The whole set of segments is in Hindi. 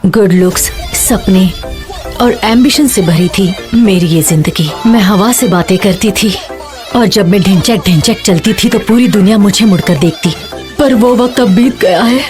गुड लुक्स, सपने और एम्बिशन से भरी थी मेरी ये जिंदगी। मैं हवा से बातें करती थी और जब मैं ढिंचैक ढिंचैक चलती थी तो पूरी दुनिया मुझे मुड़कर देखती। पर वो वक्त अब बीत गया है।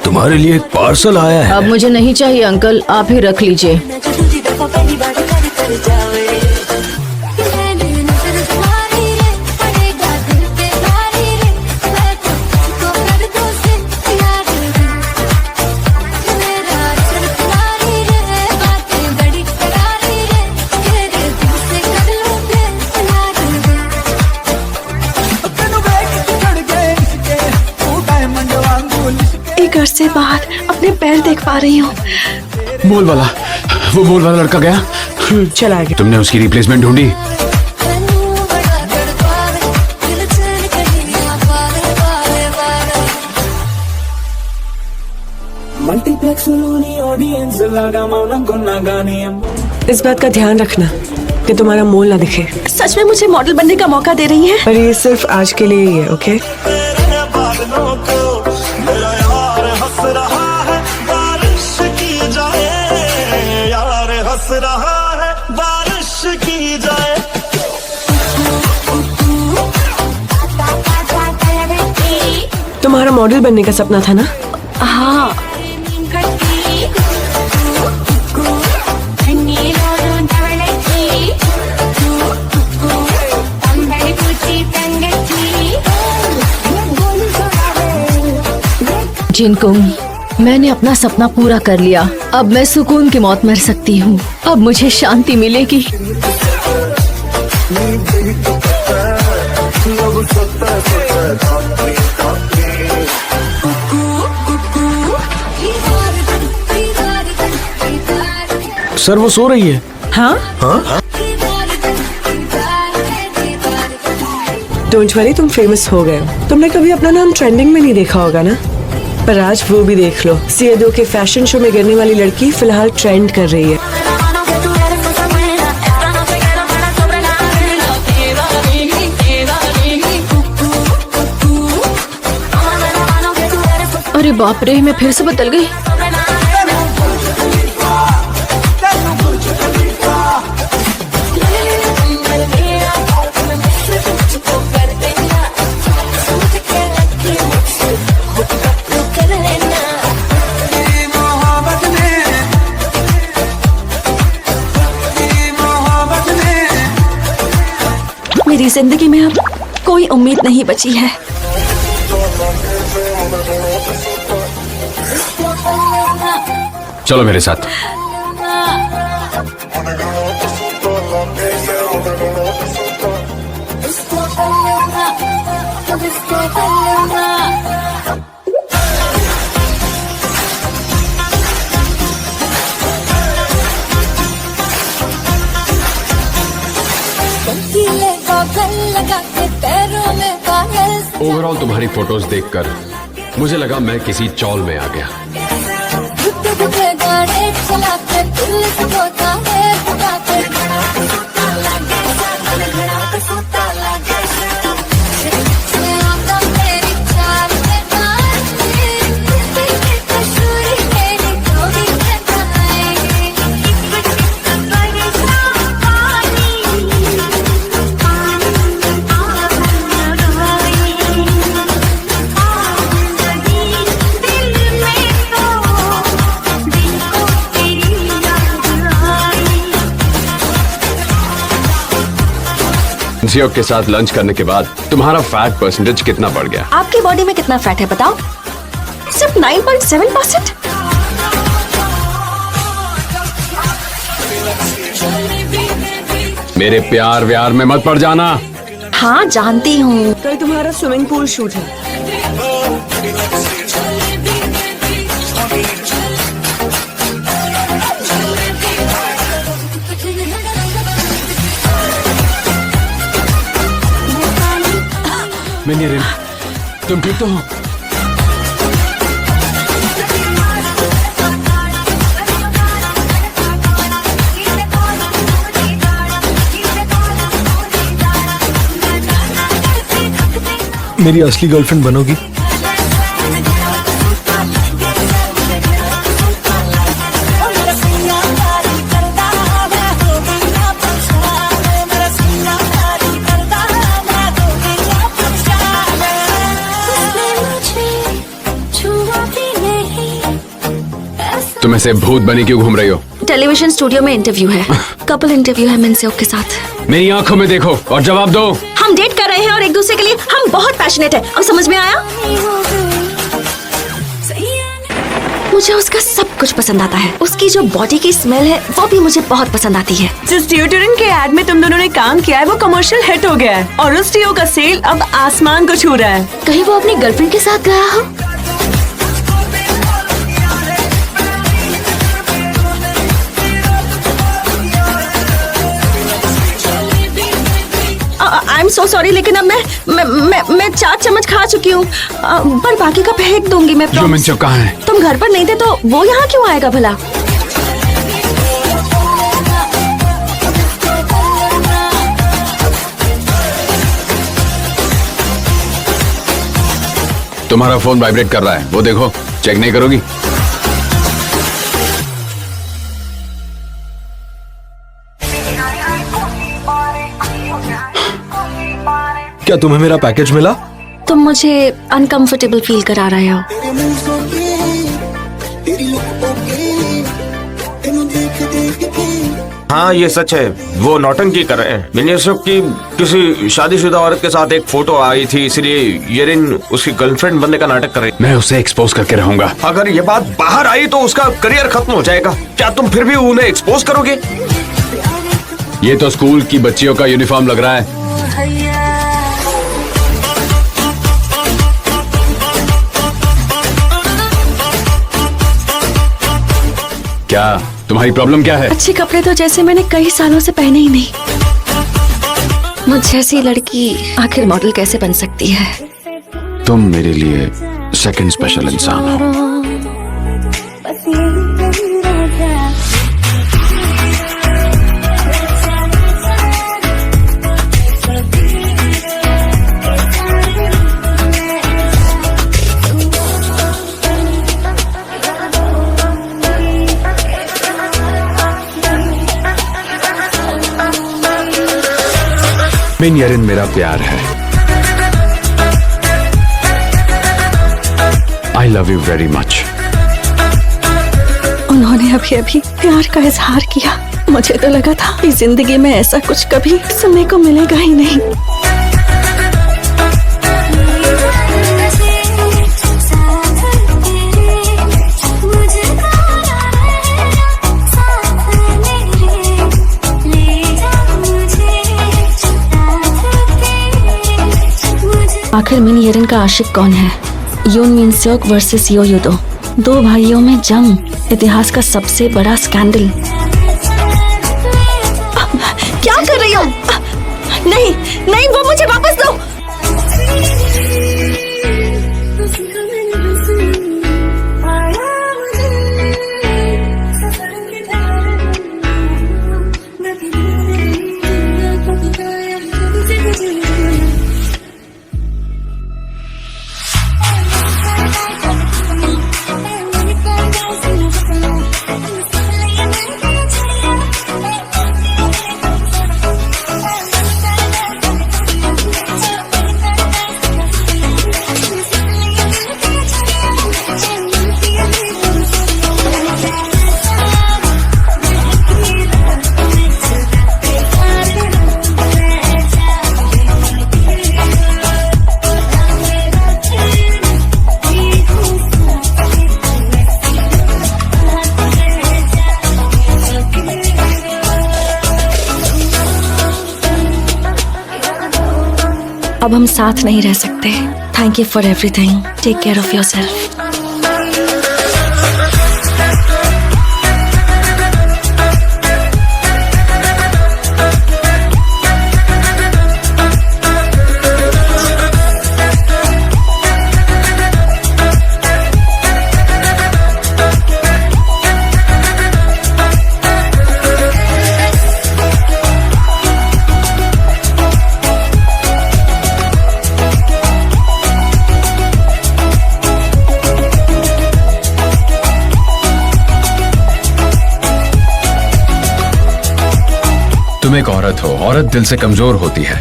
तुम्हारे लिए एक पार्सल आया है। अब मुझे नहीं चाहिए अंकल, आप ही रख लीजिए। एक अरसे बाद अपने पैर देख पा रही हूँ। बोल वाला, वो बोल वाला लड़का गया? चला गया। तुमने उसकी रिप्लेसमेंट ढूंढी? इस बात का ध्यान रखना कि तुम्हारा मोल ना दिखे। सच में मुझे मॉडल बनने का मौका दे रही हैं? पर ये सिर्फ आज के लिए ही है, ओके? तुम्हारा मॉडल बनने का सपना था ना? हाँ। जिनकुंग, मैंने अपना सपना पूरा कर लिया। अब मैं सुकून की मौत मर सकती हूँ। अब मुझे शांति मिलेगी। सर वो सो रही है। हाँ? डोंट वरी, तुम फेमस हो गए हो। तुमने कभी अपना नाम ट्रेंडिंग में नहीं देखा होगा ना? पर आज वो भी देख लो। सीएदो के फैशन शो में गिरने वाली लड़की फिलहाल ट्रेंड कर रही है। अरे बाप रे, मैं फिर से बदल गई। मेरी जिंदगी में अब कोई उम्मीद नहीं बची है। चलो मेरे साथ। ओवरऑल तुम्हारी फोटोज देखकर मुझे लगा मैं किसी चौल में आ गया। जियो के साथ लंच करने के बाद तुम्हारा फैट परसेंटेज कितना बढ़ गया? आपकी बॉडी में कितना फैट है बताओ? सिर्फ 9.7%। मेरे प्यार व्यार में मत पड़ जाना। हाँ जानती हूँ। कल तुम्हारा स्विमिंग पूल शूट है। मैंने तुम ठीक तो हो? मेरी असली गर्लफ्रेंड बनोगी? तुम ऐसे भूत बनी क्यों घूम रही हो? टेलीविजन स्टूडियो में इंटरव्यू है, कपल इंटरव्यू है मिनसेओक के साथ। मेरी आंखों में देखो और जवाब दो। हम डेट कर रहे हैं और एक दूसरे के लिए हम बहुत पैशनेट है। अब समझ में आया? मुझे उसका सब कुछ पसंद आता है। उसकी जो बॉडी की स्मेल है वो भी मुझे बहुत पसंद आती है। जिस डिओड्रेंट के एड में तुम दोनों ने काम किया है वो कमर्शियल हिट हो गया है और उस डिओ का सेल अब आसमान को छू रहा है। कहीं वो अपनी गर्लफ्रेंड के साथ गया हो? आई एम सो सॉरी, लेकिन अब मैं 4 चम्मच खा चुकी हूँ, पर बाकी का फेंक दूंगी मैं। जो मिनसेओक कहाँ है? तुम घर पर नहीं थे तो वो यहाँ क्यों आएगा भला? तुम्हारा फोन वाइब्रेट कर रहा है, वो देखो। चेक नहीं करोगी? क्या तुम्हें मेरा पैकेज मिला? तुम मुझे अनकंफर्टेबल फील करा रहे हो। हाँ ये सच है, वो नौटंकी कर रहे हैं। मिनसेओक की किसी शादीशुदा औरत के साथ एक फोटो आई थी, इसलिए येरिन उसकी गर्लफ्रेंड बनने का नाटक कर रही। मैं उसे एक्सपोज करके रहूंगा। अगर ये बात बाहर आई तो उसका करियर खत्म हो जाएगा। क्या तुम फिर भी उन्हें एक्सपोज करोगे? ये तो स्कूल की बच्चियों का यूनिफॉर्म लग रहा है। क्या तुम्हारी प्रॉब्लम क्या है? अच्छे कपड़े तो जैसे मैंने कई सालों से पहने ही नहीं। मुझ जैसी लड़की आखिर मॉडल कैसे बन सकती है? तुम मेरे लिए सेकंड स्पेशल इंसान हो। मिन येरिन मेरा प्यार है। I love you very much. उन्होंने अभी अभी प्यार का इजहार किया। मुझे तो लगा था कि जिंदगी में ऐसा कुछ कभी सुनने को मिलेगा ही नहीं। आखिर मिन येरिन का आशिक कौन है? यून मिनसेओक वर्सेस यो युदो, दो भाइयों में जंग, इतिहास का सबसे बड़ा स्कैंडल। क्या कर रही हो? नहीं नहीं, वो मुझे वापस दो। अब हम साथ नहीं रह सकते। Thank you for everything. Take care of yourself. तुम एक औरत हो, औरत दिल से कमजोर होती है,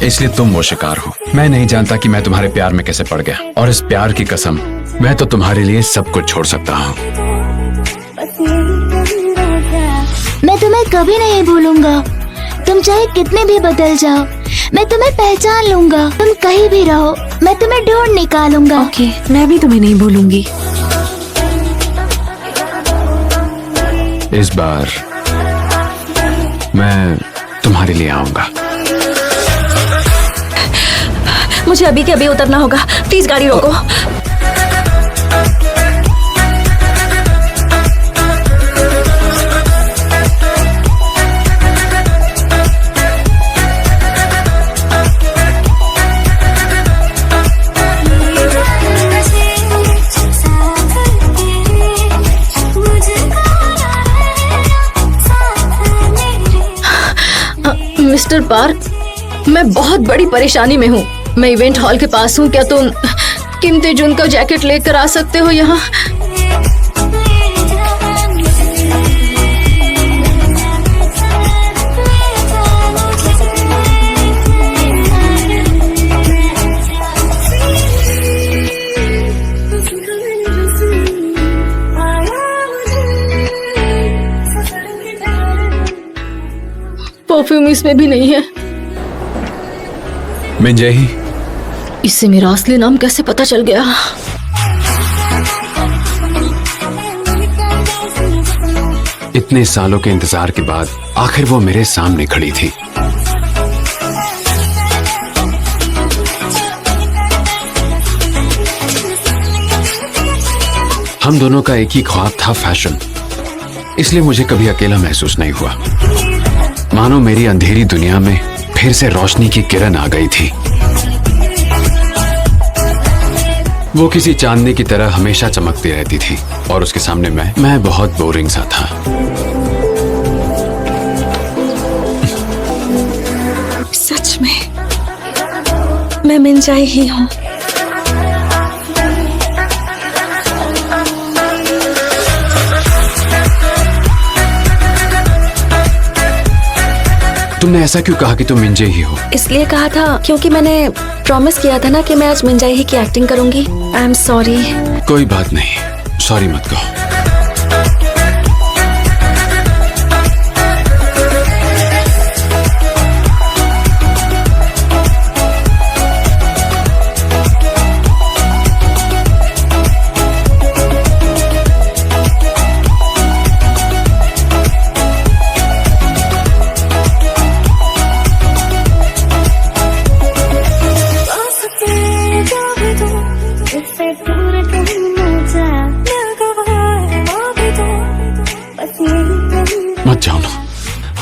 इसलिए तुम वो शिकार हो। मैं नहीं जानता कि मैं तुम्हारे प्यार में कैसे पड़ गया, और इस प्यार की कसम, मैं तो तुम्हारे लिए सब कुछ छोड़ सकता हूँ। मैं तुम्हें कभी नहीं भूलूंगा। तुम चाहे कितने भी बदल जाओ, मैं तुम्हें पहचान लूंगा। तुम कहीं भी रहो, मैं तुम्हें ढूंढ निकालूंगा। ओके, मैं भी तुम्हें नहीं भूलूंगी। इस बार मैं तुम्हारे लिए आऊंगा। मुझे अभी के अभी उतरना होगा, प्लीज गाड़ी रोको। मिस्टर पार्क, मैं बहुत बड़ी परेशानी में हूँ। मैं इवेंट हॉल के पास हूँ। क्या तुम कीमती जून का जैकेट लेकर आ सकते हो यहाँ? परफ्यूम इसमें भी नहीं है। मिंजे ही, इससे मेरा असली नाम कैसे पता चल गया? इतने सालों के इंतजार के बाद आखिर वो मेरे सामने खड़ी थी। हम दोनों का एक ही ख्वाब था, फैशन। इसलिए मुझे कभी अकेला महसूस नहीं हुआ। मानो मेरी अंधेरी दुनिया में फिर से रोशनी की किरण आ गई थी। वो किसी चांदनी की तरह हमेशा चमकती रहती थी, और उसके सामने मैं बहुत बोरिंग सा था। सच में मैं मिंजाई ही हूँ। तुमने ऐसा क्यों कहा कि तुम मिंजे ही हो? इसलिए कहा था क्योंकि मैंने प्रॉमिस किया था ना कि मैं आज मिंजाई ही की एक्टिंग करूंगी। I am sorry. कोई बात नहीं, सॉरी मत कहो। मत जाओ ना,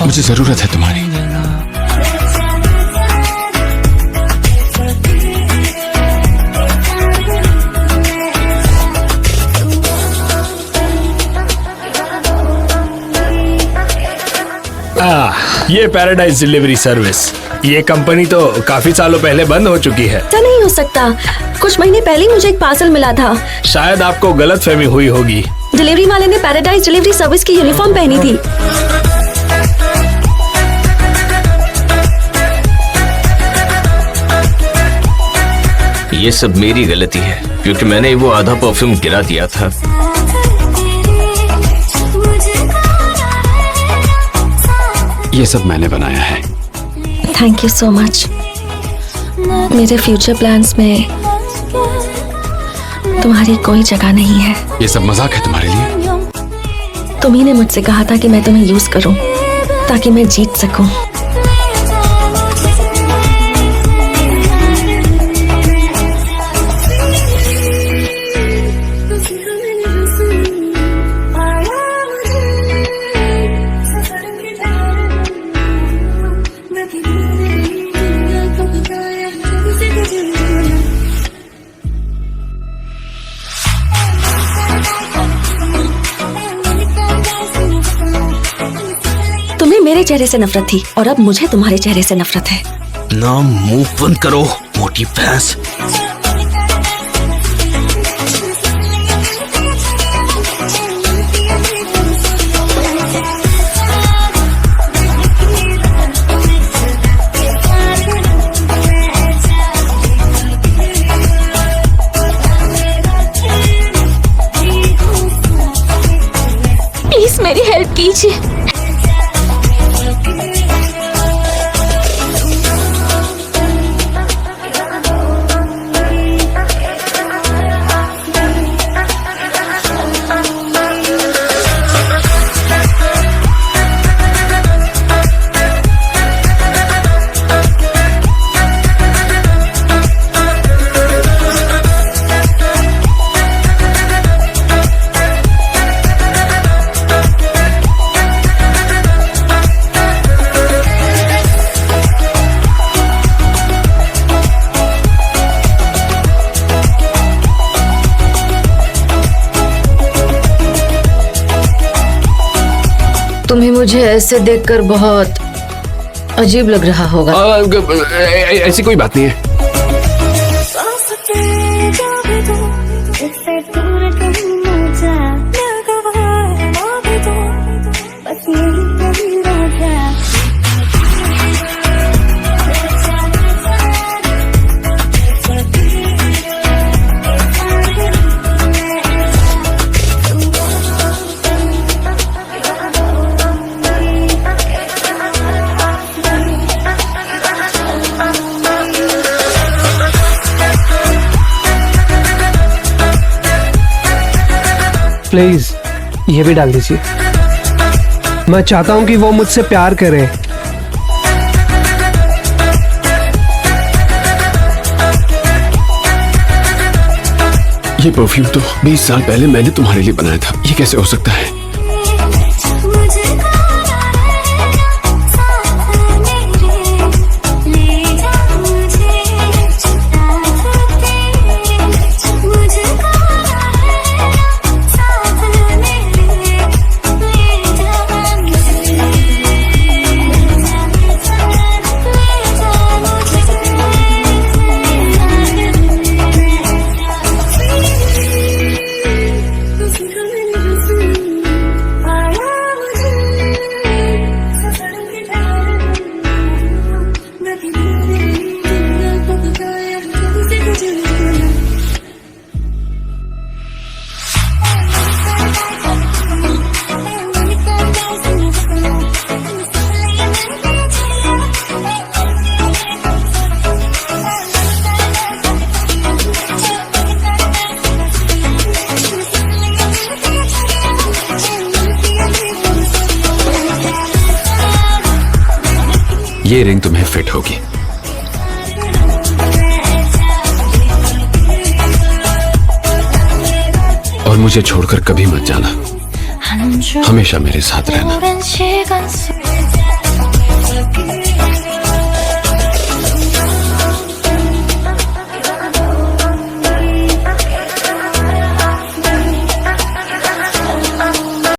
मुझे जरूरत है तुम्हारी। ये पैराडाइज डिलीवरी सर्विस, ये कंपनी तो काफी सालों पहले बंद हो चुकी है। ऐसा नहीं हो सकता। कुछ महीने पहले मुझे एक पार्सल मिला था। शायद आपको गलतफहमी हुई होगी। डिलीवरी वाले ने पैराडाइज डिलीवरी सर्विस की यूनिफॉर्म पहनी थी। ये सब मेरी गलती है, क्योंकि मैंने वो आधा परफ्यूम गिरा दिया था। ये सब मैंने बनाया है। Thank you so much. मेरे फ्यूचर प्लान्स में तुम्हारी कोई जगह नहीं है। ये सब मजाक है तुम्हारे लिए? तुम्ही ने मुझसे कहा था कि मैं तुम्हें यूज करूं ताकि मैं जीत सकूं। मेरे चेहरे से नफरत थी और अब मुझे तुम्हारे चेहरे से नफरत है। ना मुंह बंद करो मोटी भैंस। कीजिए। तुम्हें मुझे ऐसे देखकर बहुत अजीब लग रहा होगा। ऐसी कोई बात नहीं है। प्लीज ये भी डाल दीजिए। मैं चाहता हूँ कि वो मुझसे प्यार करे। ये परफ्यूम तो 20 साल पहले मैंने तुम्हारे लिए बनाया था। ये कैसे हो सकता है? ये रिंग तुम्हें फिट होगी। और मुझे छोड़कर कभी मत जाना, हमेशा मेरे साथ रहना।